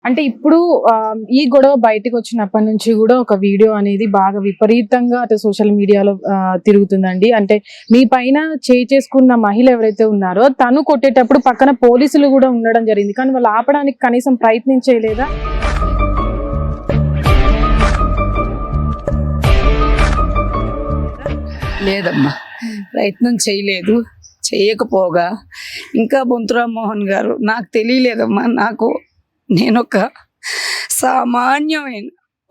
అంటే ఇప్పుడు ఈ గొడవ బయటకు వచ్చినప్పటి నుంచి కూడా ఒక వీడియో అనేది బాగా విపరీతంగా అటు సోషల్ మీడియాలో తిరుగుతుందండి. అంటే మీ పైన చేసుకున్న మహిళ ఎవరైతే ఉన్నారో తను కొట్టేటప్పుడు పక్కన పోలీసులు కూడా ఉండడం జరిగింది. కానీ వాళ్ళు ఆపడానికి కనీసం ప్రయత్నించలేదా? లేదమ్మా, ప్రయత్నం చేయలేదు. చేయకపోగా ఇంకా బొంతు రామ్మోహన్ గారు నాకు తెలియలేదమ్మా. నేనొక సామాన్యమైన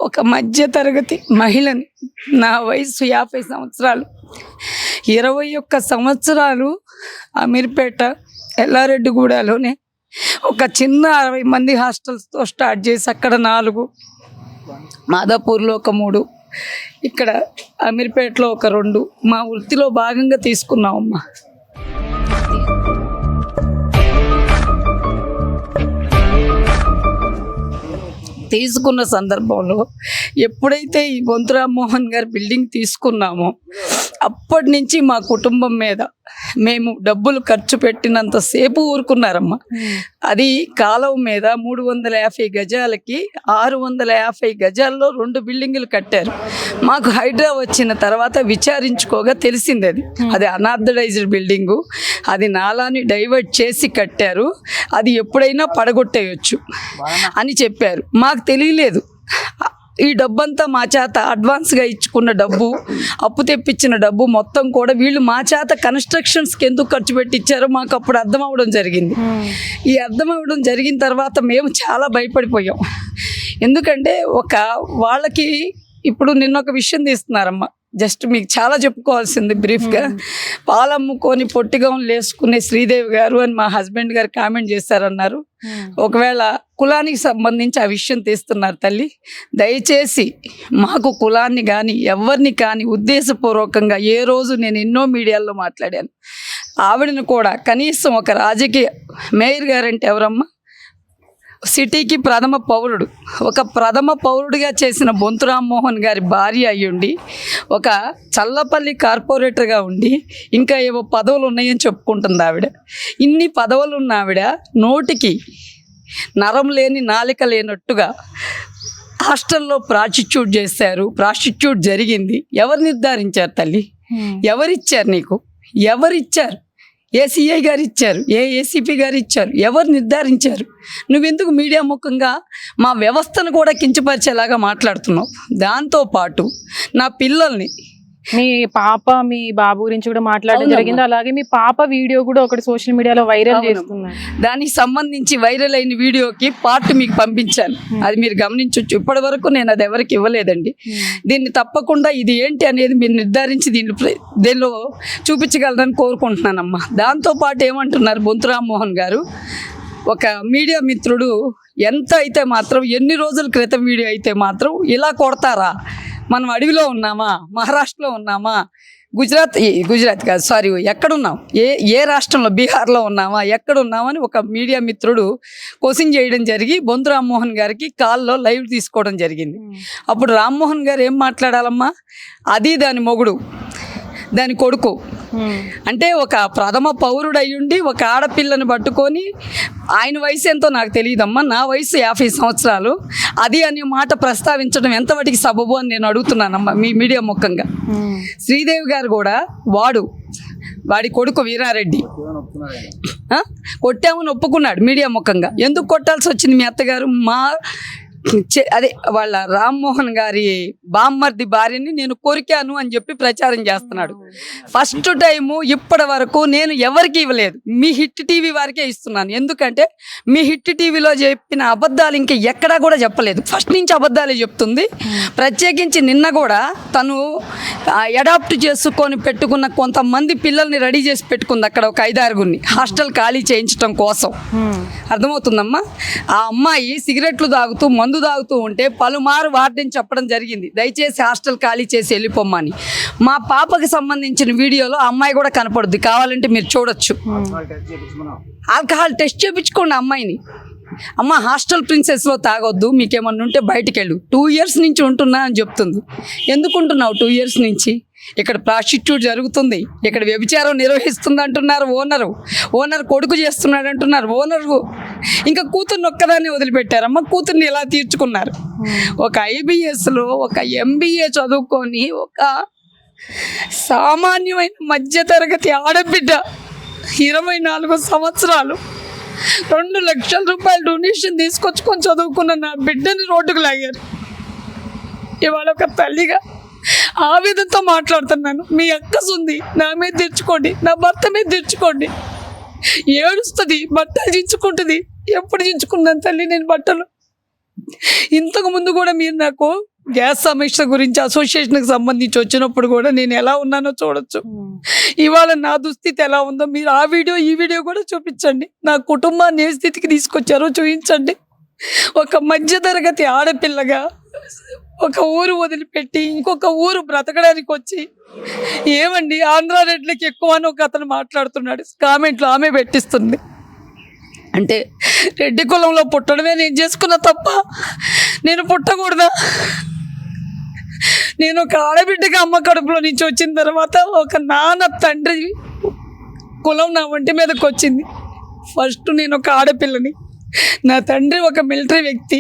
ఒక మధ్య తరగతి మహిళని. నా వయసు 50 సంవత్సరాలు. 21 సంవత్సరాలు అమీర్పేట ఎల్లారెడ్డిగూడలోనే ఒక చిన్న 60 మంది హాస్టల్స్తో స్టార్ట్ చేసి అక్కడ 4, మాదాపూర్లో ఒక 3, ఇక్కడ అమీర్పేటలో ఒక 2 మా వృత్తిలో భాగంగా తీసుకున్నామమ్మా. తీసుకున్న సందర్భంలో ఎప్పుడైతే ఈ బొంతు రామ్మోహన్ గారి బిల్డింగ్ తీసుకున్నామో అప్పటి నుంచి మా కుటుంబం మీద మేము డబ్బులు ఖర్చు పెట్టినంతసేపు ఊరుకున్నారమ్మా. అది కాలువ మీద 350 గజాలకి 650 గజాల్లో 2 బిల్డింగులు కట్టారు. మాకు హైడ్రా వచ్చిన తర్వాత విచారించుకోగా తెలిసింది అది అనాథరైజ్డ్ బిల్డింగు. అది నాలాని డైవర్ట్ చేసి కట్టారు, అది ఎప్పుడైనా పడగొట్టేయచ్చు అని చెప్పారు. మాకు తెలియలేదు. ఈ డబ్బంతా మా చేత అడ్వాన్స్గా ఇచ్చుకున్న డబ్బు, అప్పు తెప్పించిన డబ్బు మొత్తం కూడా వీళ్ళు మా చేత కన్స్ట్రక్షన్స్కి ఎందుకు ఖర్చు పెట్టించారో మాకు అప్పుడు అర్థం అవ్వడం జరిగింది. ఈ అర్థం అవ్వడం జరిగిన తర్వాత మేము చాలా భయపడిపోయాం. ఎందుకంటే వాళ్ళకి ఇప్పుడు నిన్న ఒక విషయం తీస్తున్నారమ్మా. జస్ట్ మీకు చాలా చెప్పుకోవాల్సింది బ్రీఫ్గా. పాలమ్ముకొని పొట్టిగా వేసుకునే శ్రీదేవి గారు అని మా హస్బెండ్ గారు కామెంట్ చేశారన్నారు. ఒకవేళ కులానికి సంబంధించి ఆ విషయం తీస్తున్నారు తల్లి, దయచేసి మాకు కులాన్ని కానీ ఎవరిని కానీ ఉద్దేశపూర్వకంగా ఏ రోజు నేను ఎన్నో మీడియాల్లో మాట్లాడాను. ఆవిడని కూడా కనీసం ఒక రాజకీయ మేయర్ గారంటే ఎవరమ్మా, సిటీకి ప్రథమ పౌరుడు, ఒక ప్రథమ పౌరుడిగా చేసిన బొంతు రామ్మోహన్ గారి భార్య అయ్యుండి, ఒక చల్లపల్లి కార్పొరేటర్గా ఉండి ఇంకా ఏవో పదవులు ఉన్నాయని చెప్పుకుంటుంది ఆవిడ. ఇన్ని పదవులు ఉన్న ఆవిడ నోటికి నరం లేని నాలిక లేనట్టుగా హాస్టల్లో ప్రాస్టిట్యూట్ చేశారు. ప్రాస్టిట్యూట్ జరిగింది. ఎవరు నిర్ధారించారు తల్లి? ఎవరిచ్చారు నీకు? ఎవరిచ్చారు? ఏ సిఐ గారు ఇచ్చారు? ఏ ఏసీపీ గారు ఇచ్చారు? ఎవరు నిర్ధారించారు? నువ్వెందుకు మీడియా ముఖంగా మా వ్యవస్థను కూడా కించపరిచేలాగా మాట్లాడుతున్నావు? దాంతోపాటు నా పిల్లల్ని, మీ పాప మీ బాబు గురించి కూడా మాట్లాడడం జరిగింది. అలాగే మీ పాప వీడియో కూడా ఒకటి సోషల్ మీడియాలో వైరల్ చేస్తున్నారు. దానికి సంబంధించి వైరల్ అయిన వీడియోకి పార్ట్ మీకు పంపించాను, అది మీరు గమనించవచ్చు. ఇప్పటి వరకు నేను అది ఎవరికి ఇవ్వలేదండి. దీన్ని తప్పకుండా ఇది ఏంటి అనేది మీరు నిర్ధారించి దీనిలో చూపించగలరని కోరుకుంటున్నానమ్మా. దాంతోపాటు ఏమంటున్నారు బొంతు రామ్మోహన్ గారు, ఒక మీడియా మిత్రుడు ఎంత అయితే మాత్రం, ఎన్ని రోజుల క్రితం వీడియో అయితే మాత్రం ఇలా కొడతారా? మనం అడవిలో ఉన్నామా? మహారాష్ట్రలో ఉన్నామా? గుజరాత్ కాదు, సారీ, ఎక్కడున్నాం? ఏ రాష్ట్రంలో? బీహార్లో ఉన్నామా? ఎక్కడున్నామని ఒక మీడియా మిత్రుడు క్వశ్చన్ చేయడం జరిగి బొంతు రామ్మోహన్ గారికి కాల్లో లైవ్ తీసుకోవడం జరిగింది. అప్పుడు రామ్మోహన్ గారు ఏం మాట్లాడాలమ్మా, అది దాని మొగుడు, దాని కొడుకు, అంటే ఒక ప్రథమ పౌరుడు అయ్యుండి ఒక ఆడపిల్లని పట్టుకొని, ఆయన వయసు ఎంతో నాకు తెలియదమ్మా, నా వయసు 50 సంవత్సరాలు, అది అనే మాట ప్రస్తావించడం ఎంతవరకు సబబు అని నేను అడుగుతున్నానమ్మా మీ మీడియా ముఖంగా. శ్రీదేవి గారు కూడా వాడి కొడుకు వీరారెడ్డి కొట్టామని ఒప్పుకున్నాడు మీడియా ముఖంగా. ఎందుకు కొట్టాల్సి వచ్చింది మీ అత్తగారు? అదే వాళ్ళ రామ్మోహన్ గారి బామ్మర్ది భార్యని నేను కొరికాను అని చెప్పి ప్రచారం చేస్తున్నాడు. ఫస్ట్ టైము ఇప్పటి వరకు నేను ఎవరికి ఇవ్వలేదు, మీ హిట్ టీవీ వారికే ఇస్తున్నాను. ఎందుకంటే మీ హిట్ టీవీలో చెప్పిన అబద్ధాలు ఇంకా ఎక్కడా కూడా చెప్పలేదు. ఫస్ట్ నుంచి అబద్ధాలే చెప్తుంది. ప్రత్యేకించి నిన్న కూడా తను అడాప్ట్ చేసుకొని పెట్టుకున్న కొంతమంది పిల్లల్ని రెడీ చేసి పెట్టుకుంది అక్కడ, ఒక 5-6 హాస్టల్ ఖాళీ చేయించడం కోసం. అర్థమవుతుందమ్మా? ఆ అమ్మాయి సిగరెట్లు తాగుతూ మందు తాగుతూ ఉంటే పలుమారు వార్డెన్ చెప్పడం జరిగింది, దయచేసి హాస్టల్ ఖాళీ చేసి వెళ్ళిపోమ్మని. మా పాపకి సంబంధించిన వీడియోలో అమ్మాయి కూడా కనపడుద్ది, కావాలంటే మీరు చూడొచ్చు. ఆల్కహాల్ టెస్ట్ చేయించుకోండి అమ్మాయిని. అమ్మ, హాస్టల్ ప్రిన్సెస్లో తాగొద్దు, మీకేమన్నా ఉంటే బయటికి వెళ్ళు. 2 years నుంచి ఉంటున్నా అని చెప్తుంది. ఎందుకుంటున్నావు 2 years నుంచి? ఇక్కడ ప్రాస్టిట్యూట్ జరుగుతుంది, ఇక్కడ వ్యభిచారం నిర్వహిస్తుంది అంటున్నారు ఓనర్ కొడుకు చేస్తున్నాడు అంటున్నారు. ఓనర్ ఇంకా కూతుర్ని ఒక్కదాన్ని వదిలిపెట్టారమ్మా. కూతుర్ని ఎలా తీర్చుకున్నారు? ఒక IBSలో ఒక MBA చదువుకొని ఒక సామాన్యమైన మధ్యతరగతి ఆడబిడ్డ 24 సంవత్సరాలు 2 లక్షల రూపాయలు డొనేషన్ తీసుకొచ్చుకొని చదువుకున్న నా బిడ్డని రోడ్డుకు లాగారు. ఇవాళ ఒక తల్లిగా ఆవేదనతో మాట్లాడుతున్నాను. మీ అక్కసుంది, నా మీద తెచ్చుకోండి, నా భర్త మీద తెచ్చుకోండి. ఏడుస్తుంది, బట్టలు చించుకుంటుంది. ఎప్పుడు చించుకున్నాను తల్లి నేను బట్టలు? ఇంతకు ముందు కూడా మీరు నాకు గ్యాస్ సమస్య గురించి అసోసియేషన్కి సంబంధించి వచ్చినప్పుడు కూడా నేను ఎలా ఉన్నానో చూడొచ్చు. ఇవాళ నా దుస్థితి ఎలా ఉందో మీరు ఆ వీడియో ఈ వీడియో కూడా చూపించండి. నా కుటుంబాన్ని ఏ స్థితికి తీసుకొచ్చారో చూపించండి. ఒక మధ్యతరగతి ఆడపిల్లగా ఒక ఊరు వదిలిపెట్టి ఇంకొక ఊరు బ్రతకడానికి వచ్చి ఏమండి ఆంధ్ర రెడ్లకి ఎక్కువ అని ఒక అతను మాట్లాడుతున్నాడు. కామెంట్లో ఆమె పెట్టిస్తుంది. అంటే రెడ్డి కులంలో పుట్టడమే నేను చేసుకున్న తప్ప, నేను పుట్టకూడదా? నేను ఒక ఆడబిడ్డగా అమ్మ కడుపులో నుంచి వచ్చిన తర్వాత ఒక నాన్న తండ్రి కులం నా ఒంటి మీదకి వచ్చింది. ఫస్ట్ నేను ఒక ఆడపిల్లని, నా తండ్రి ఒక మిలిటరీ వ్యక్తి,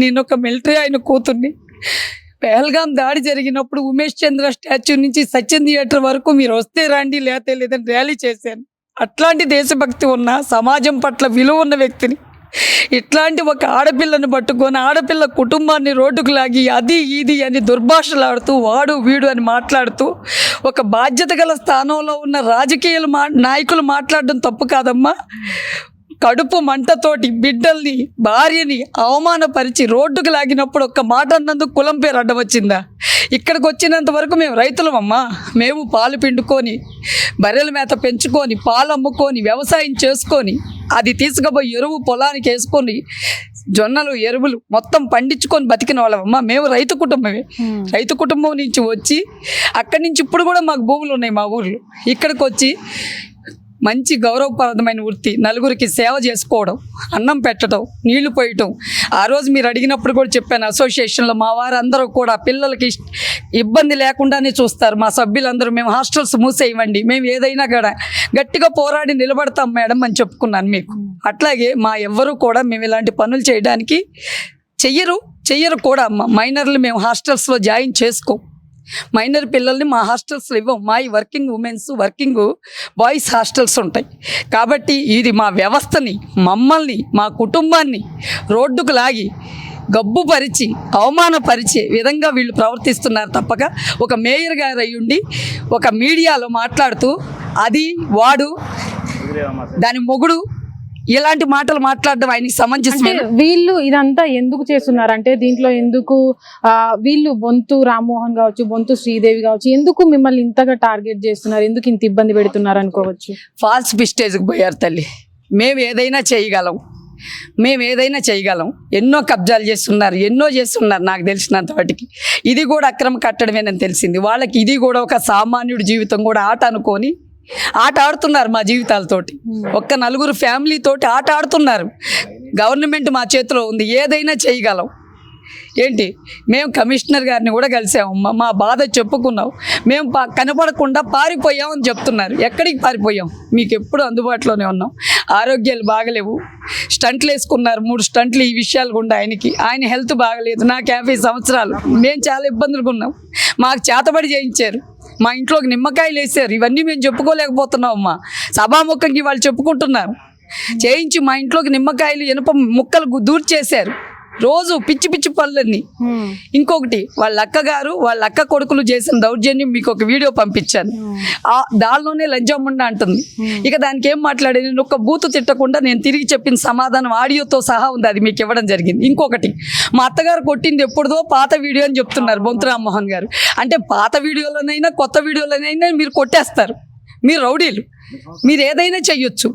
నేను ఒక మిలిటరీ ఆయన కూతుర్ని. పహల్గాం దాడి జరిగినప్పుడు ఉమేష్ చంద్ర స్టాచ్యూ నుంచి సచిన్ థియేటర్ వరకు మీరు వస్తే రండి లేతే లేదని ర్యాలీ చేశాను. అట్లాంటి దేశభక్తి ఉన్న సమాజం పట్ల విలువ ఉన్న వ్యక్తిని ఇట్లాంటి ఒక ఆడపిల్లను పట్టుకొని ఆడపిల్ల కుటుంబాన్ని రోడ్డుకు లాగి అది ఇది అని దుర్భాషలాడుతూ వాడు వీడు అని మాట్లాడుతూ ఒక బాధ్యత గల స్థానంలో ఉన్న రాజకీయ నాయకులు మాట్లాడడం తప్పు కాదమ్మా. కడుపు మంటతోటి బిడ్డల్ని భార్యని అవమానపరిచి రోడ్డుకు లాగినప్పుడు ఒక్క మాట అన్నందుకు కులం పేరు అడ్డం వచ్చిందా? ఇక్కడికి వచ్చినంత వరకు మేము రైతులమమ్మా. మేము పాలు పిండుకొని బర్రెల మేత పెంచుకొని పాలు అమ్ముకొని వ్యవసాయం చేసుకొని అది తీసుకుపోయి ఎరువు పొలానికి వేసుకొని జొన్నలు ఎరువులు మొత్తం పండించుకొని బతికిన వాళ్ళమమ్మా. మేము రైతు కుటుంబమే. రైతు కుటుంబం నుంచి వచ్చి అక్కడి నుంచి ఇప్పుడు కూడా మాకు భూములు ఉన్నాయి మా ఊర్లో. ఇక్కడికి వచ్చి మంచి గౌరవప్రదమైన వృత్తి, నలుగురికి సేవ చేసుకోవడం, అన్నం పెట్టడం, నీళ్లు పోయటం. ఆ రోజు మీరు అడిగినప్పుడు కూడా చెప్పాను, అసోసియేషన్లో మా వారందరూ కూడా పిల్లలకి ఇబ్బంది లేకుండానే చూస్తారు. మా సభ్యులందరూ మేము హాస్టల్స్ మూసేయమండి, మేము ఏదైనా కూడా గట్టిగా పోరాడి నిలబడతాం మేడం అని చెప్పుకున్నాను మీకు. అట్లాగే మా ఎవ్వరూ కూడా మేము ఇలాంటి పనులు చేయడానికి చెయ్యరు కూడా అమ్మ. మైనర్లు మేము హాస్టల్స్లో జాయిన్ చేసుకో, మైనర్ పిల్లల్ని మా హాస్టల్స్లో ఇవ్వం. మా working women's working boys hostels ఉంటాయి. కాబట్టి ఇది మా వ్యవస్థని, మమ్మల్ని, మా కుటుంబాన్ని రోడ్డుకు లాగి గబ్బుపరిచి అవమానపరిచే విధంగా వీళ్ళు ప్రవర్తిస్తున్నారు. తప్పక ఒక మేయర్ గారు అయ్యుండి ఒక మీడియాలో మాట్లాడుతూ అది వాడు దాని మొగుడు ఇలాంటి మాటలు మాట్లాడడం ఆయనకి సమంజసమే. వీళ్ళు ఇదంతా ఎందుకు చేస్తున్నారు అంటే దీంట్లో ఎందుకు వీళ్ళు బొంతు రామ్మోహన్ కావచ్చు, బొంతు శ్రీదేవి కావచ్చు, ఎందుకు మిమ్మల్ని ఇంతగా టార్గెట్ చేస్తున్నారు, ఎందుకు ఇంత ఇబ్బంది పెడుతున్నారు అనుకోవచ్చు. ఫాల్స్ పిస్టేజ్కి పోయారు తల్లి. మేము ఏదైనా చేయగలం. ఎన్నో కబ్జాలు చేస్తున్నారు, ఎన్నో చేస్తున్నారు నాకు తెలిసినంత వాటికి. ఇది కూడా అక్రమ కట్టడమేనని తెలిసింది వాళ్ళకి. ఇది కూడా ఒక సామాన్యుడి జీవితం కూడా ఆట అనుకొని ఆట ఆడుతున్నారు మా జీవితాలతోటి. ఒక్క నలుగురు ఫ్యామిలీతోటి ఆట ఆడుతున్నారు. గవర్నమెంట్ మా చేతిలో ఉంది, ఏదైనా చేయగలం. ఏంటి మేము కమిషనర్ గారిని కూడా కలిసాము, మా బాధ చెప్పుకున్నాం. మేము కనపడకుండా పారిపోయామని చెప్తున్నారు. ఎక్కడికి పారిపోయాం? మీకు ఎప్పుడు అందుబాటులోనే ఉన్నాం. ఆరోగ్యాలు బాగలేవు, స్టంట్లు వేసుకున్నారు 3 స్టంట్లు ఈ విషయాలు కూడా ఆయన హెల్త్ బాగలేదు. నాకు 50 సంవత్సరాలు. మేము చాలా ఇబ్బందులుగా ఉన్నాం. మాకు చేతబడి చేయించారు, మా ఇంట్లోకి నిమ్మకాయలు వేసారు. ఇవన్నీ మేము చెప్పుకోలేకపోతున్నాం అమ్మా. సభాముఖంగా వాళ్ళు చెప్పుకుంటున్నారు. చేయించి మా ఇంట్లోకి నిమ్మకాయలు ఇనుప ముక్కలు దూర్చేశారు. రోజు పిచ్చి పిచ్చి పనులన్నీ. ఇంకొకటి వాళ్ళ అక్కగారు వాళ్ళ అక్క కొడుకులు చేసిన దౌర్జన్యం మీకు ఒక వీడియో పంపించాను. దానిలోనే లంజమ్మండ అంటుంది. ఇక దానికి ఏం మాట్లాడే, నేను ఒక బూతు తిట్టకుండా నేను తిరిగి చెప్పిన సమాధానం ఆడియోతో సహా ఉంది, అది మీకు ఇవ్వడం జరిగింది. ఇంకొకటి మా అత్తగారు కొట్టింది ఎప్పుడుదో పాత వీడియో అని చెప్తున్నారు బొంతు రామ్మోహన్ గారు. అంటే పాత వీడియోలోనైనా కొత్త వీడియోలోనైనా మీరు కొట్టేస్తారు, మీరు రౌడీలు, మీరు ఏదైనా చెయ్యొచ్చు.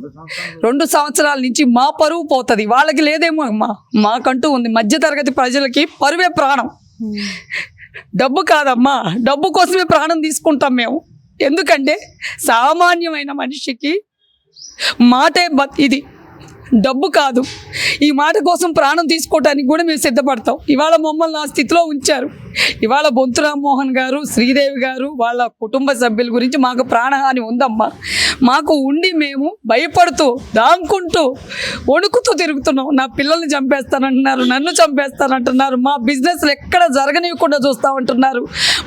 2 సంవత్సరాల నుంచి మా పరువు పోతుంది, వాళ్ళకి లేదేమో అమ్మా, మాకంటూ ఉంది. మధ్యతరగతి ప్రజలకి పరువే ప్రాణం, డబ్బు కాదమ్మా. డబ్బు కోసమే ప్రాణం తీసుకుంటాం మేము. ఎందుకంటే సామాన్యమైన మనిషికి మాటే ఇది, డబ్బు కాదు. ఈ మాట కోసం ప్రాణం తీసుకోవడానికి కూడా మేము సిద్ధపడతాం. ఇవాళ మమ్మల్ని ఆ స్థితిలో ఉంచారు. ఇవాళ బొంతు రామ్మోహన్ గారు, శ్రీదేవి గారు, వాళ్ళ కుటుంబ సభ్యుల గురించి మాకు ప్రాణహాని ఉందమ్మా. మాకు ఉండి మేము భయపడుతూ దాంకుంటూ వణుకుతూ తిరుగుతున్నాం. నా పిల్లల్ని చంపేస్తానంటున్నారు, నన్ను చంపేస్తానంటున్నారు, మా బిజినెస్లు ఎక్కడ జరగనివ్వకుండా చూస్తామంటున్నారు,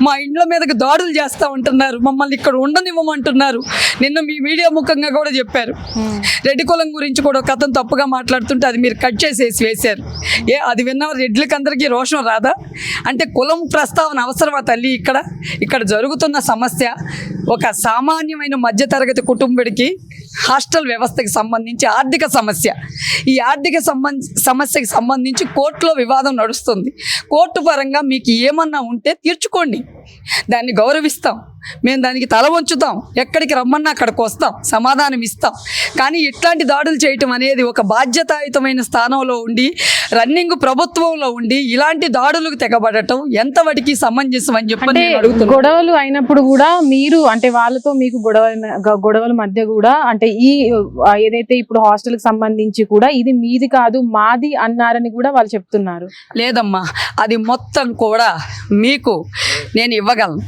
మా ఇండ్ల మీదకి దాడులు చేస్తామంటున్నారు, మమ్మల్ని ఇక్కడ ఉండనివ్వమంటున్నారు. నిన్న మీ మీడియా ముఖంగా కూడా చెప్పారు, రెడ్డి కులం గురించి కూడా ఒక అతను తప్పుగా మాట్లాడుతుంటే అది మీరు కట్ చేసేసి వేశారు. అది విన్న రెడ్లకి అందరికీ రోషం రాదా? అంటే కులం ప్రస్తావన అవసరమా తల్లి? ఇక్కడ జరుగుతున్న సమస్య ఒక సామాన్యమైన మధ్యతరగతి కుటుంబడికి హాస్టల్ వ్యవస్థకి సంబంధించి ఆర్థిక సమస్య. ఈ ఆర్థిక సమస్యకి సంబంధించి కోర్టులో వివాదం నడుస్తుంది. కోర్టు పరంగా మీకు ఏమన్నా ఉంటే తీర్చుకోండి, దాన్ని గౌరవిస్తాం, మేము దానికి తల వంచుతాం, ఎక్కడికి రమ్మన్నా అక్కడికి వస్తాం, సమాధానం ఇస్తాం. కానీ ఇట్లాంటి దాడులు చేయటం అనేది ఒక బాధ్యతాయుతమైన స్థానంలో ఉండి రన్నింగ్ ప్రభుత్వంలో ఉండి ఇలాంటి దాడులకు తెగబడటం ఎంతవరకు సమంజసం అని చెప్పి నేను అడుగుతున్నాను. గొడవలు అయినప్పుడు కూడా మీరు అంటే వాళ్ళతో మీకు గొడవల మధ్య కూడా అంటే ఈ ఏదైతే ఇప్పుడు హాస్టల్ కి సంబంధించి కూడా ఇది మీది కాదు మాది అన్నారని కూడా వాళ్ళు చెప్తున్నారు. లేదమ్మా, అది మొత్తం కూడా మీకు నేను ఇవ్వగలను.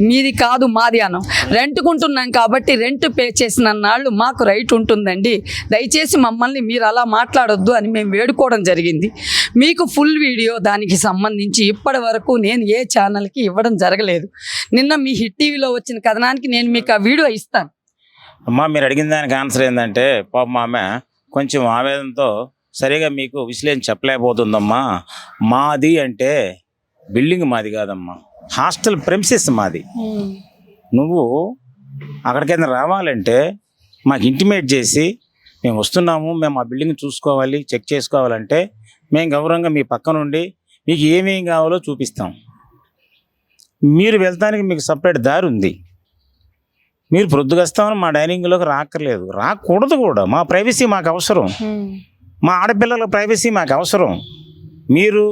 మీది కాదు మాది అనం. రెంట్కుంటున్నాం కాబట్టి రెంట్ పే చేసిన నాళ్ళు మాకు రైట్ ఉంటుందండి, దయచేసి మమ్మల్ని మీరు అలా మాట్లాడొద్దు అని మేము వేడుకోవడం జరిగింది. మీకు ఫుల్ వీడియో దానికి సంబంధించి ఇప్పటి వరకు నేను ఏ ఛానల్కి ఇవ్వడం జరగలేదు. నిన్న మీ హిట్ టీవీలో వచ్చిన కథనానికి నేను మీకు ఆ వీడియో ఇస్తాను. అమ్మా, మీరు అడిగిన దానికి ఆన్సర్ ఏంటంటే, పాపం ఆమె కొంచెం ఆవేదనతో సరిగా మీకు విశ్లేషణ చెప్పలేకపోతుందమ్మా. మాది అంటే బిల్డింగ్ మాది కాదమ్మా, హాస్టల్ ప్రెమిసెస్ మాది. నువ్వు అక్కడికైనా రావాలంటే మాకు ఇంటిమేట్ చేసి మేము వస్తున్నాము, మేము ఆ బిల్డింగ్ చూసుకోవాలి, చెక్ చేసుకోవాలంటే మేము గౌరవంగా మీ పక్క నుండి మీకు ఏమేమి కావాలో చూపిస్తాం. మీరు వెళ్తానికి మీకు సపరేట్ దారి ఉంది. మీరు ప్రొద్దుగస్తామని మా డైనింగ్లోకి రాక్కర్లేదు, రాకూడదు కూడా. మా ప్రైవసీ మాకు అవసరం, మా ఆడపిల్లల ప్రైవసీ మాకు అవసరం. మీరు,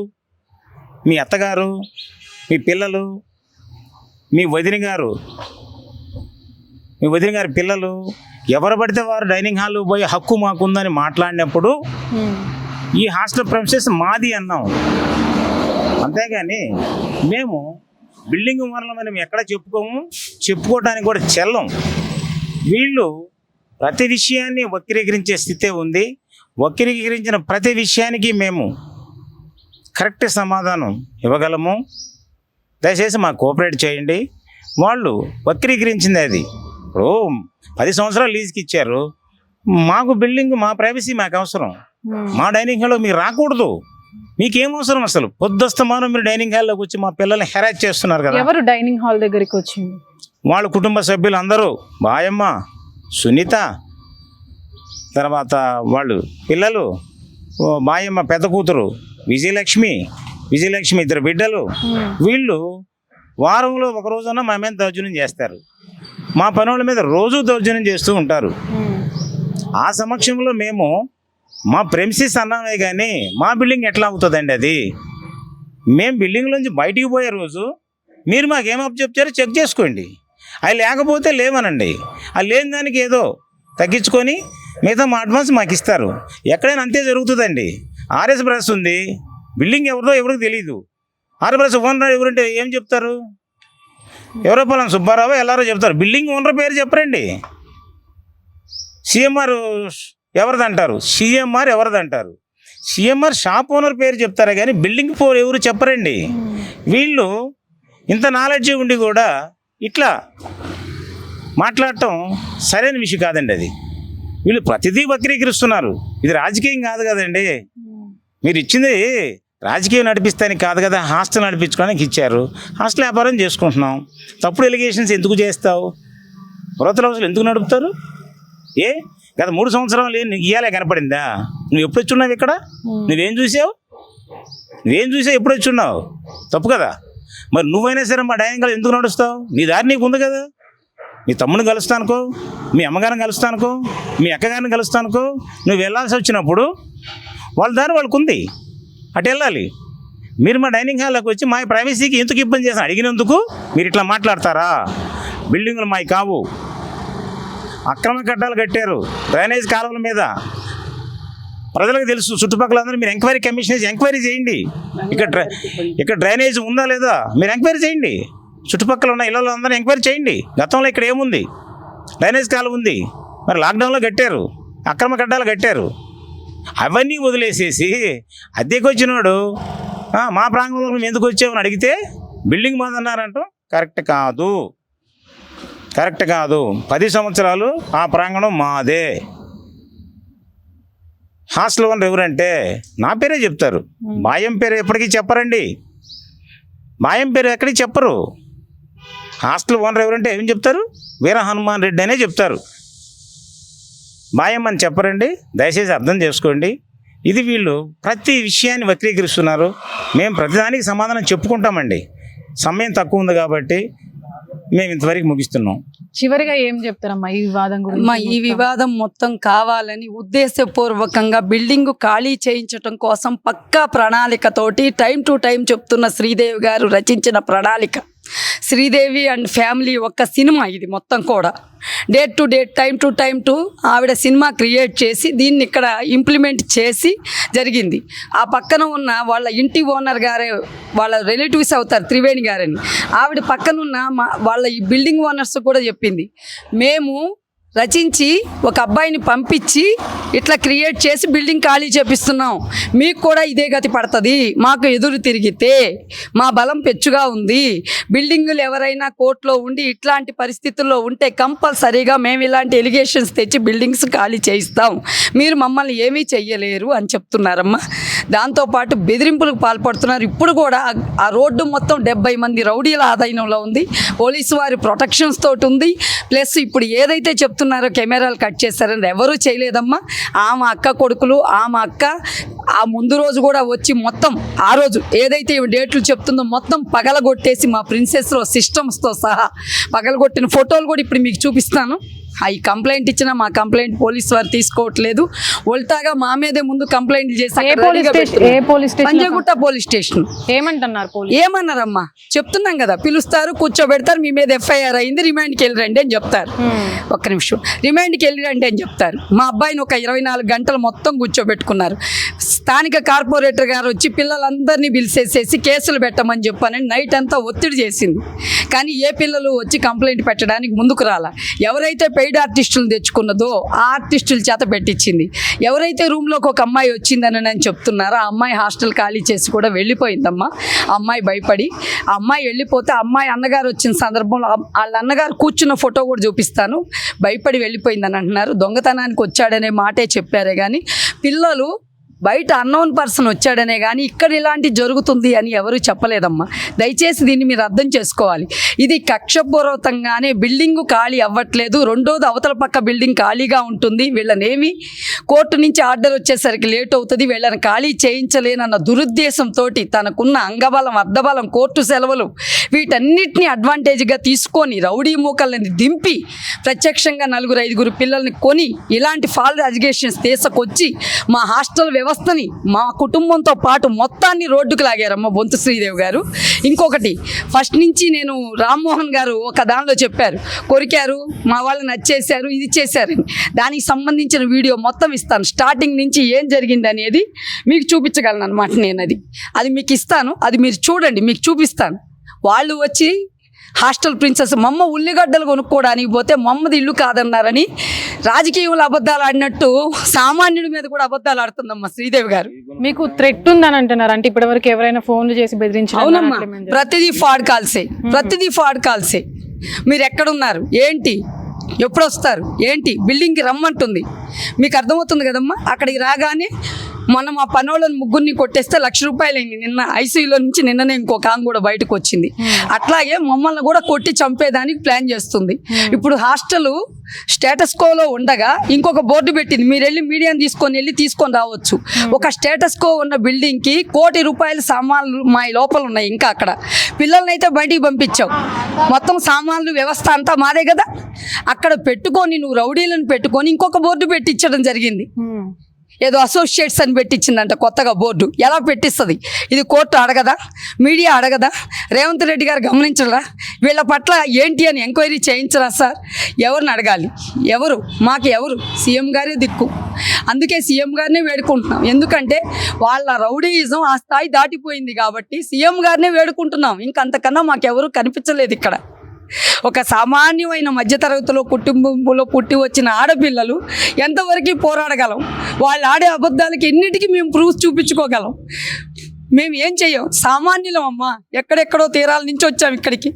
మీ అత్తగారు, మీ పిల్లలు, మీ వదిన గారి పిల్లలు ఎవరు పడితే వారు డైనింగ్ హాల్లో పోయి హక్కు మాకుందని మాట్లాడినప్పుడు ఈ హాస్టల్ ప్రెమిసెస్ మాది అన్నాం. అంతేగాని మేము బిల్డింగ్ వల్ల మేము ఎక్కడ చెప్పుకోవడానికి కూడా చెల్లం. వీళ్ళు ప్రతి విషయాన్ని వక్రీకరించే స్థితే ఉంది. వక్రీకరించిన ప్రతి విషయానికి మేము కరెక్ట్ సమాధానం ఇవ్వగలము. దయచేసి మాకు కోఆపరేట్ చేయండి. వాళ్ళు వక్రీకరించింది అది. ఇప్పుడు 10 సంవత్సరాలు లీజుకి ఇచ్చారు. మాకు బిల్డింగ్, మా ప్రైవసీ మాకు అవసరం. మా డైనింగ్ హాల్లో మీరు రాకూడదు. మీకేం అవసరం అసలు? పొద్దుస్తమానం మీరు డైనింగ్ హాల్లోకి వచ్చి మా పిల్లల్ని హెరాస్ చేస్తున్నారు కదా. ఎవరు డైనింగ్ హాల్ దగ్గరికి వచ్చింది? వాళ్ళ కుటుంబ సభ్యులు అందరూ, బాయమ్మ, సునీత, తర్వాత వాళ్ళు పిల్లలు, బాయమ్మ పెద్ద కూతురు విజయలక్ష్మి, 2 బిడ్డలు. వీళ్ళు వారంలో ఒక రోజున మా మీద దౌర్జన్యం చేస్తారు. మా పనుల మీద రోజు దౌర్జన్యం చేస్తూ ఉంటారు. ఆ సమక్షంలో మేము మా ప్రెమిసెస్ అన్నామే కానీ మా బిల్డింగ్ ఎట్లా అవుతుందండి? అది మేము బిల్డింగ్లోంచి బయటికి పోయే రోజు మీరు మాకేం చెప్తారో చెక్ చేసుకోండి. అవి లేకపోతే లేవనండి. అది లేని దానికి ఏదో తగ్గించుకొని మిగతా మా అడ్వాన్స్ మాకు ఇస్తారు. ఎక్కడైనా అంతే జరుగుతుందండి. ఆర్ఎస్ బ్రదర్స్ ఉంది, బిల్డింగ్ ఎవరికి తెలియదు. ఆర్ఎస్ బ్రదర్స్ ఓనర్ ఎవరంటే ఏం చెప్తారు? ఎవరో పలానా సుబ్బారావు ఎల్లారో చెప్తారు, బిల్డింగ్ ఓనర్ పేరు చెప్పరండి. సిఎంఆర్ ఎవరిదంటారు, సిఎంఆర్ షాప్ ఓనర్ పేరు చెప్తారా కానీ బిల్డింగ్ ఎవరు చెప్పరండి. వీళ్ళు ఇంత నాలెడ్జ్ ఉండి కూడా ఇట్లా మాట్లాడటం సరైన విషయం కాదండి. అది వీళ్ళు ప్రతిదీ వక్రీకరిస్తున్నారు. ఇది రాజకీయం కాదు కదండి. మీరు ఇచ్చింది రాజకీయం నడిపిస్తానికి కాదు కదా, హాస్టల్ నడిపించుకోవడానికి ఇచ్చారు. హాస్టల్ వ్యాపారం చేసుకుంటున్నాం. తప్పుడు ఎలిగేషన్స్ ఎందుకు చేస్తావు? బ్రోతల్ హౌస్లు ఎందుకు నడుపుతారు? గత 3 సంవత్సరాలు నీకు ఇయ్యాలే కనపడిందా? నువ్వు ఎప్పుడు వచ్చున్నావు ఇక్కడ? నువ్వేం చూసావు? ఎప్పుడు వచ్చున్నావు? తప్పు కదా. మరి నువ్వైనా సరే మా డైనింగ్ హాల్ ఎందుకు నడుస్తావు? నీ దారి నీకు ఉంది కదా. మీ తమ్ముని కలుస్తానుకో, మీ అమ్మగారిని కలుస్తానుకో, మీ అక్కగారిని కలుస్తానుకో, నువ్వు వెళ్ళాల్సి వచ్చినప్పుడు వాళ్ళ దారి వాళ్ళకు ఉంది, అటు వెళ్ళాలి. మీరు మా డైనింగ్ హాల్లోకి వచ్చి మా ప్రైవసీకి ఎందుకు ఇబ్బంది చేస్తాను అడిగినందుకు మీరు ఇట్లా మాట్లాడతారా? బిల్డింగులు మావి కావు. అక్రమ కట్టాలు కట్టారు డ్రైనేజ్ కాలువల మీద. ప్రజలకు తెలుసు, చుట్టుపక్కల అందరూ మీరు ఎంక్వైరీ కమిషన్ వేసి ఎంక్వైరీ చేయండి. ఇక్కడ డ్రైనేజ్ ఉందా లేదా మీరు ఎంక్వైరీ చేయండి. చుట్టుపక్కల ఉన్న ఇళ్ళలో అందరూ ఎంక్వైరీ చేయండి. గతంలో ఇక్కడ ఏముంది? డ్రైనేజ్ కాలం ఉంది, మరి లాక్డౌన్లో కట్టారు, అక్రమ కడ్డాలు కట్టారు. అవన్నీ వదిలేసేసి అద్దెకి వచ్చినాడు మా ప్రాంగణంలో మేము ఎందుకు వచ్చామని అడిగితే బిల్డింగ్ మాదన్నారంటూ కరెక్ట్ కాదు. 10 సంవత్సరాలు ఆ ప్రాంగణం మాదే. హాస్టల్ ఓనర్ ఎవరంటే నా పేరే చెప్తారు, మాయం పేరు ఎప్పటికీ చెప్పరండి. మాయం పేరు ఎక్కడికి చెప్పరు. హాస్టల్ ఓనర్ ఎవరంటే ఏం చెప్తారు? వీర హనుమాన్ రెడ్డి అనే చెప్తారు, మాయం అని చెప్పరండి. దయచేసి అర్థం చేసుకోండి. ఇది వీళ్ళు ప్రతి విషయాన్ని వక్రీకరిస్తున్నారు. మేము ప్రతిదానికి సమాధానం చెప్పుకుంటామండి. సమయం తక్కువ ఉంది కాబట్టి మేము ఇంతవరకు ముగిస్తున్నాం. చివరిగా ఏం చెప్తారమ్మా ఈ వివాదం గురించి? ఈ వివాదం మొత్తం కావాలని ఉద్దేశపూర్వకంగా బిల్డింగ్ ఖాళీ చేయించడం కోసం పక్కా ప్రణాళికతోటి టైం టు టైం చెప్తున్న శ్రీదేవి గారు రచించిన ప్రణాళిక. శ్రీదేవి అండ్ ఫ్యామిలీ ఒక్క సినిమా ఇది మొత్తం కూడా. Date to date, time to ఆవిడ సినిమా క్రియేట్ చేసి దీన్ని ఇక్కడ ఇంప్లిమెంట్ చేసి జరిగింది. ఆ పక్కన ఉన్న వాళ్ళ ఇంటి ఓనర్ గారే, వాళ్ళ రిలేటివ్స్ అవుతారు త్రివేణి గారని, ఆవిడ పక్కనున్న వాళ్ళ ఈ బిల్డింగ్ ఓనర్స్ కూడా చెప్పింది, మేము రచించి ఒక అబ్బాయిని పంపించి ఇట్లా క్రియేట్ చేసి బిల్డింగ్ ఖాళీ చేపిస్తున్నాం, మీకు కూడా ఇదే గతి పడుతుంది, మాకు ఎదురు తిరిగితే మా బలం పెచ్చుగా ఉంది, బిల్డింగులు ఎవరైనా కోర్టులో ఉండి ఇట్లాంటి పరిస్థితుల్లో ఉంటే కంపల్సరీగా మేము ఇలాంటి ఎలిగేషన్స్ తెచ్చి బిల్డింగ్స్ ఖాళీ చేయిస్తాం, మీరు మమ్మల్ని ఏమీ చెయ్యలేరు అని చెప్తున్నారమ్మా. దాంతోపాటు బెదిరింపులకు పాల్పడుతున్నారు. ఇప్పుడు కూడా ఆ రోడ్డు మొత్తం 70 మంది రౌడీల ఆధీనంలో ఉంది, పోలీసు వారి ప్రొటెక్షన్స్ తోటి ఉంది. ప్లస్ ఇప్పుడు ఏదైతే చెప్తున్నారో కెమెరాలు కట్ చేశారని ఎవరూ చేయలేదమ్మా. ఆమె అక్క కొడుకులు, ఆమె అక్క ఆ ముందు రోజు కూడా వచ్చి మొత్తం ఆ రోజు ఏదైతే డేట్లు చెప్తుందో మొత్తం పగలగొట్టేసి మా ప్రిన్సెస్లో సిస్టమ్స్తో సహా పగలగొట్టిన ఫోటోలు కూడా ఇప్పుడు మీకు చూపిస్తాను. ఈ కంప్లైంట్ ఇచ్చినా మా కంప్లైంట్ పోలీసు వారు తీసుకోవట్లేదు. ఉల్టాగా మా మీదే ముందు కంప్లైంట్ చేసి పంజగుట్ట పోలీస్ స్టేషన్ ఏమన్నారమ్మా చెప్తున్నాం కదా, పిలుస్తారు, కూర్చోబెడతారు, మీ మీద ఎఫ్ఐఆర్ అయింది, రిమాండ్కి వెళ్ళి రండి అని చెప్తారు. ఒక్క నిమిషం, రిమాండ్కి వెళ్ళి రండి అని చెప్తారు. మా అబ్బాయిని ఒక 24 గంటలు మొత్తం కూర్చోబెట్టుకున్నారు. స్థానిక కార్పొరేటర్ గారు వచ్చి పిల్లలందరినీ పిలిచేసేసి కేసులు పెట్టమని చెప్పానని నైట్ అంతా ఒత్తిడి చేసింది. కానీ ఏ పిల్లలు వచ్చి కంప్లైంట్ పెట్టడానికి ముందుకు రాలా. ఎవరైతే పెయిడ్ ఆర్టిస్టులు తెచ్చుకున్నదో ఆ ఆర్టిస్టుల చేత పెట్టించింది. ఎవరైతే రూమ్లోకి ఒక అమ్మాయి వచ్చిందని అని చెప్తున్నారో ఆ అమ్మాయి హాస్టల్ ఖాళీ చేసి కూడా వెళ్ళిపోయిందమ్మా. ఆ అమ్మాయి భయపడి, ఆ అమ్మాయి వెళ్ళిపోతే ఆ అమ్మాయి అన్నగారు వచ్చిన సందర్భంలో వాళ్ళ అన్నగారు కూర్చున్న ఫోటో కూడా చూపిస్తాను, భయపడి వెళ్ళిపోయిందని అంటున్నారు. దొంగతనానికి వచ్చాడనే మాటే చెప్పారే కానీ పిల్లలు బయట అన్నోన్ పర్సన్ వచ్చాడనే కానీ ఇక్కడ ఇలాంటి జరుగుతుంది అని ఎవరు చెప్పలేదమ్మా. దయచేసి దీన్ని మీరు అర్థం చేసుకోవాలి. ఇది కక్షపూర్వకంగానే బిల్డింగు ఖాళీ అవ్వట్లేదు. రెండోది అవతల పక్క బిల్డింగ్ ఖాళీగా ఉంటుంది. వీళ్ళనేమి కోర్టు నుంచి ఆర్డర్ వచ్చేసరికి లేట్ అవుతుంది, వీళ్ళని ఖాళీ చేయించలేనన్న దురుద్దేశంతో తనకున్న అంగబలం, అర్ధబలం, కోర్టు సెలవులు వీటన్నిటిని అడ్వాంటేజ్గా తీసుకొని రౌడీ మూకల్ని దింపి ప్రత్యక్షంగా 4-5 పిల్లల్ని కొని ఇలాంటి ఫాల్స్ అలిగేషన్స్ తీసుకొచ్చి మా హాస్టల్ వ్యవస్థని మా కుటుంబంతో పాటు మొత్తాన్ని రోడ్డుకు లాగారమ్మ బొంతు శ్రీదేవి గారు. ఇంకొకటి, ఫస్ట్ నుంచి నేను రామ్మోహన్ గారు ఒక దానిలో చెప్పారు, కొరికారు, మా వాళ్ళు నచ్చేశారు, ఇది చేశారని. దానికి సంబంధించిన వీడియో మొత్తం ఇస్తాను. స్టార్టింగ్ నుంచి ఏం జరిగింది అనేది మీకు చూపించగలను అనమాట. నేను అది మీకు ఇస్తాను, అది మీరు చూడండి, మీకు చూపిస్తాను. వాళ్ళు వచ్చి హాస్టల్ ప్రిన్సెస్ మమ్మ ఉల్లిగడ్డలు కొనుక్కోవడానికి పోతే మమ్మది ఇల్లు కాదన్నారని రాజకీయంలో అబద్ధాలు ఆడినట్టు సామాన్యుడి మీద కూడా అబద్ధాలు ఆడుతుందమ్మా శ్రీదేవి గారు. మీకు థ్రెట్ ఉందని అంటున్నారు, అంటే ఇప్పటివరకు ఎవరైనా ఫోన్లు చేసి బెదిరించారు? అవునమ్మా, ప్రతిదీ ఫాడ్ కాల్సే. మీరు ఎక్కడున్నారు, ఏంటి, ఎప్పుడు వస్తారు, ఏంటి, బిల్డింగ్కి రమ్మంటుంది. మీకు అర్థమవుతుంది కదమ్మా. అక్కడికి రాగానే మొన్న మా పనోళ్ళని 3 కొట్టేస్తే ₹1,00,000 అయింది. నిన్న ఐసీయూలో నుంచి నిన్ననే ఇంకొక ఆమె కూడా బయటకు వచ్చింది. అట్లాగే మమ్మల్ని కూడా కొట్టి చంపేదానికి ప్లాన్ చేస్తుంది. ఇప్పుడు హాస్టల్ స్టేటస్ కోలో ఉండగా ఇంకొక బోర్డు పెట్టింది, మీరు వెళ్ళి మీడియాని తీసుకొని రావచ్చు. ఒక స్టేటస్ కో ఉన్న బిల్డింగ్కి ₹1 కోటి సామాన్లు మా లోపల ఉన్నాయి. ఇంకా అక్కడ పిల్లల్ని అయితే బయటికి పంపించావు, మొత్తం సామాన్లు వ్యవస్థ అంతా మాదే కదా. అక్కడ పెట్టుకొని నువ్వు రౌడీలను పెట్టుకొని ఇంకొక బోర్డు పెట్టించడం జరిగింది. ఏదో అసోసియేట్స్ అని పెట్టించిందంట కొత్తగా బోర్డు. ఎలా పెట్టిస్తుంది? ఇది కోర్టు అడగదా? మీడియా అడగదా? రేవంత్ రెడ్డి గారు గమనించరా? వీళ్ళ పట్ల ఏంటి అని ఎంక్వైరీ చేయించరా సార్? ఎవరిని అడగాలి? మాకు ఎవరు? సీఎం గారే దిక్కు. అందుకే సీఎం గారినే వేడుకుంటున్నాం. ఎందుకంటే వాళ్ళ రౌడీయిజం ఆ స్థాయి దాటిపోయింది కాబట్టి సీఎం గారినే వేడుకుంటున్నాం. ఇంకంతకన్నా మాకెవరు కనిపించలేదు ఇక్కడ. ఒక సామాన్యమైన మధ్యతరగతిలో కుటుంబంలో పుట్టి వచ్చిన ఆడపిల్లలు ఎంతవరకు పోరాడగలం? వాళ్ళు ఆడే అబద్ధాలకి ఎన్నిటికీ మేము ప్రూఫ్ చూపించుకోగలం? మేము ఏం చెయ్యం, సామాన్యులం అమ్మ. ఎక్కడెక్కడో తీరాల నుంచి వచ్చాం ఇక్కడికి.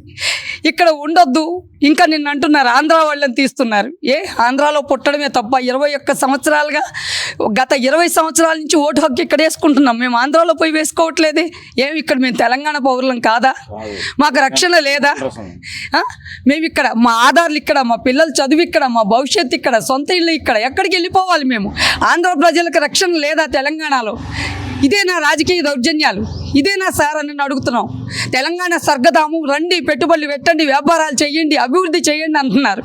ఇక్కడ ఉండొద్దు ఇంకా నిన్ను అంటున్నారు, ఆంధ్ర వాళ్ళని తీస్తున్నారు. ఆంధ్రాలో పుట్టడమే తప్ప 21 సంవత్సరాలుగా, గత 20 సంవత్సరాల నుంచి ఓటు హక్కు ఇక్కడ వేసుకుంటున్నాం. మేము ఆంధ్రాలో పోయి వేసుకోవట్లేదే. ఇక్కడ మేము తెలంగాణ పౌరులం కాదా? మాకు రక్షణ లేదా? మేము ఇక్కడ, మా ఆధార్లు ఇక్కడ, మా పిల్లల చదువు ఇక్కడ, మా భవిష్యత్తు ఇక్కడ, సొంత ఇల్లు ఇక్కడ. ఎక్కడికి వెళ్ళిపోవాలి మేము? ఆంధ్ర ప్రజలకు రక్షణ లేదా తెలంగాణలో? ఇదేనా రాజకీయ దౌర్జన్యాలు? ఇదేనా సార్ అని అడుగుతున్నాం. తెలంగాణ స్వర్గధామం, రండి పెట్టుబడులు పెట్టండి, వ్యాపారాలు చేయండి, అభివృద్ధి చేయండి అంటున్నారు.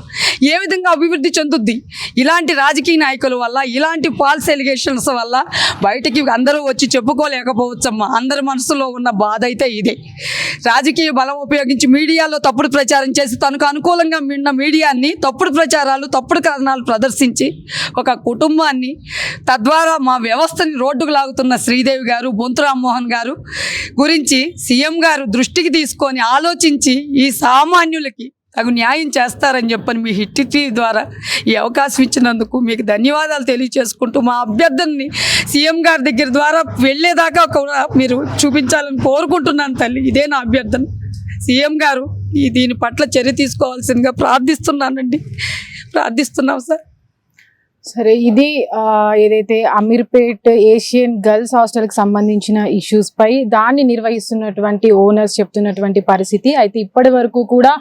ఏ విధంగా అభివృద్ధి చెందుద్ది? ఇలాంటి రాజకీయ నాయకుల వల్ల, ఇలాంటి ఫాల్స్ ఎలిగేషన్స్ వల్ల బయటికి అందరూ వచ్చి చెప్పుకోలేకపోవచ్చమ్మా. అందరి మనసులో ఉన్న బాధ అయితే ఇదే. రాజకీయ బలం ఉపయోగించి మీడియాలో తప్పుడు ప్రచారం చేసి తనకు అనుకూలంగా ఉన్న మీడియాన్ని తప్పుడు ప్రచారాలు, తప్పుడు కారణాలు ప్రదర్శించి ఒక కుటుంబాన్ని, తద్వారా మా వ్యవస్థని రోడ్డుకు లాగుతున్న శ్రీదేవి గారు, బొంతు రామ్మోహన్ గారు గురించి సీఎం గారు దృష్టికి తీసుకొని ఆలోచించి ఈ సామాన్యులకి తగు న్యాయం చేస్తారని చెప్పని మీ హిట్ టీవీ ద్వారా ఈ అవకాశం ఇచ్చినందుకు మీకు ధన్యవాదాలు తెలియజేసుకుంటూ, మా అభ్యర్థనని సీఎం గారి దగ్గర ద్వారా వెళ్ళేదాకా కూడా మీరు చూపించాలని కోరుకుంటున్నాను తల్లి. ఇదే నా అభ్యర్థన. సీఎం గారు దీని పట్ల చర్య తీసుకోవాల్సిందిగా ప్రార్థిస్తున్నానండి. ప్రార్థిస్తున్నాం సార్. సరే, ఇది ఏదైతే అమీర్పేట్ ఏషియన్ గర్ల్స్ హాస్టల్కి సంబంధించిన ఇష్యూస్ పై దాన్ని నిర్వహిస్తున్నటువంటి ఓనర్స్ చెప్తున్నటువంటి పరిస్థితి. అయితే ఇప్పటి వరకు కూడా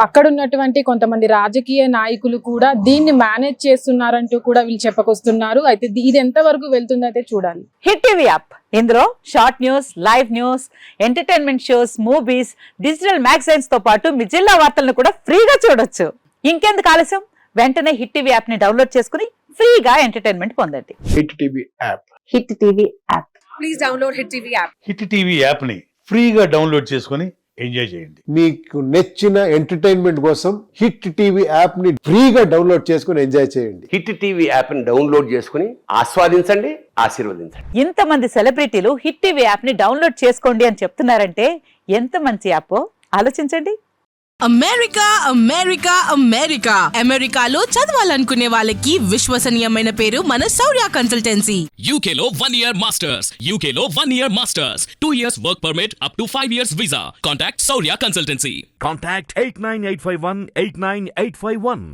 అక్కడ ఉన్నటువంటి కొంతమంది రాజకీయ నాయకులు కూడా దీన్ని మేనేజ్ చేస్తున్నారంటూ కూడా వీళ్ళు చెప్పకొస్తున్నారు. అయితే ఇది ఎంతవరకు వెళ్తుందో అయితే చూడాలి. హిట్ టీవీ యాప్, ఇందులో short news, live news, entertainment shows, movies, digital magazines తో పాటు మీ జిల్లా వార్తలను కూడా ఫ్రీగా చూడొచ్చు. ఇంకెందుకు ఆలస్యం? వెంటనే హిట్ టీవీ యాప్ ని డౌన్లోడ్ చేసుకుని ఫ్రీగా ఎంటర్టైన్మెంట్ పొందండి. Hit TV app. Hit TV app. Please download hit TV app. Hit TV app ని ఫ్రీగా డౌన్లోడ్ చేసుకుని ఎంజాయ్ చేయండి. మీకు నచ్చిన ఎంటర్టైన్మెంట్ కోసం హిట్ టీవీ యాప్ ని ఫ్రీగా డౌన్లోడ్ చేసుకుని ఎంజాయ్ చేయండి. హిట్ టీవీ యాప్ ని డౌన్లోడ్ చేసుకుని ఆస్వాదించండి, ఆశీర్వదించండి. ఇంతమంది సెలబ్రిటీలు హిట్ టీవీ యాప్ ని డౌన్లోడ్ చేసుకోండి అని చెప్తున్నారంటే ఎంత మంచి యాప్ ఆలోచించండి. అమెరికా అమెరికా అమెరికా అమెరికాలో చదవాలనుకునే వాళ్ళకి విశ్వసనీయమైన పేరు మన శౌర్య కన్సల్టెన్సీ. UK లో 1 year masters, UK లో 1 year masters, 2 years work permit up to 5 years visa. Contact Saurya Consultancy. Contact 89851 89851.